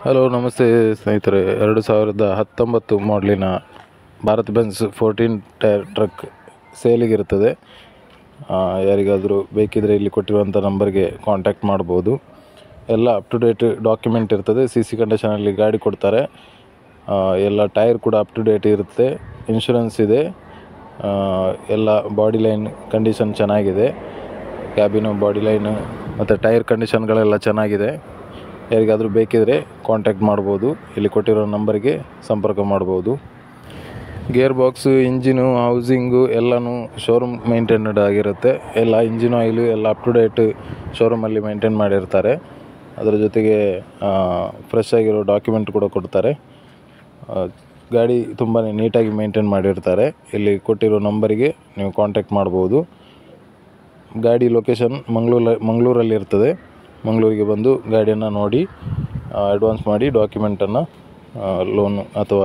Hello ನಮಸ್ತೆ ಸ್ನೇಹಿತರೆ. 2019 ಮಾಡಲಿನ Bharat Benz 14 tyre truck ಸೇಲಿಗಿರ್ತದೆ. ಯಾರಿಗಾದರೂ ಬೇಕಿದ್ದರೆ ಇಲ್ಲಿ ಕೊಟ್ಟಿರುವಂಥ ನಂಬರ್ಗೆ ಕಾಂಟ್ಯಾಕ್ಟ್ ಮಾಡ್ಬೋದು. ಎಲ್ಲ ಅಪ್ ಟು ಡೇಟ್ ಡಾಕ್ಯುಮೆಂಟ್ ಇರ್ತದೆ. CC ಕಂಡೀಷನಲ್ಲಿ ಗಾಡಿ ಕೊಡ್ತಾರೆ. ಎಲ್ಲ ಟೈರ್ ಕೂಡ ಅಪ್ ಟು ಡೇಟ್ ಇರುತ್ತೆ. ಇನ್ಶೂರೆನ್ಸ್ ಇದೆ. ಎಲ್ಲ ಬಾಡಿ ಲೈನ್ ಕಂಡೀಷನ್ ಚೆನ್ನಾಗಿದೆ. ಕ್ಯಾಬಿನು, ಬಾಡಿ ಲೈನು ಮತ್ತು ಟೈರ್ ಕಂಡೀಷನ್ಗಳೆಲ್ಲ ಚೆನ್ನಾಗಿದೆ. ಯಾರಿಗಾದರೂ ಬೇಕಿದ್ದರೆ ಕಾಂಟ್ಯಾಕ್ಟ್ ಮಾಡ್ಬೋದು. ಇಲ್ಲಿ ಕೊಟ್ಟಿರೋ ನಂಬರ್ಗೆ ಸಂಪರ್ಕ ಮಾಡ್ಬೋದು. ಗೇರ್ ಬಾಕ್ಸು, ಇಂಜಿನು, ಹೌಸಿಂಗು ಎಲ್ಲನೂ ಶೋರೂಮ್ ಮೇಂಟೈನ್ಡ್ ಆಗಿರುತ್ತೆ. ಎಲ್ಲ ಇಂಜಿನ್ ಆಯಿಲು ಎಲ್ಲ ಅಪ್ ಟು ಡೇಟ್ ಶೋರೂಮಲ್ಲಿ ಮೇಂಟೈನ್ ಮಾಡಿರ್ತಾರೆ. ಅದರ ಜೊತೆಗೆ ಫ್ರೆಶ್ ಆಗಿರೋ ಡಾಕ್ಯುಮೆಂಟ್ ಕೂಡ ಕೊಡ್ತಾರೆ. ಗಾಡಿ ತುಂಬಾ ನೀಟಾಗಿ ಮೇಂಟೈನ್ ಮಾಡಿರ್ತಾರೆ. ಇಲ್ಲಿ ಕೊಟ್ಟಿರೋ ನಂಬರಿಗೆ ನೀವು ಕಾಂಟ್ಯಾಕ್ಟ್ ಮಾಡ್ಬೋದು. ಗಾಡಿ ಲೊಕೇಶನ್ ಮಂಗಳೂರಲ್ಲಿ ಇರ್ತದೆ. ಮಂಗಳೂರಿಗೆ ಬಂದು ಗಾಡಿಯನ್ನು ನೋಡಿ ಅಡ್ವಾನ್ಸ್ ಮಾಡಿ ಡಾಕ್ಯುಮೆಂಟನ್ನು ಲೋನು ಅಥವಾ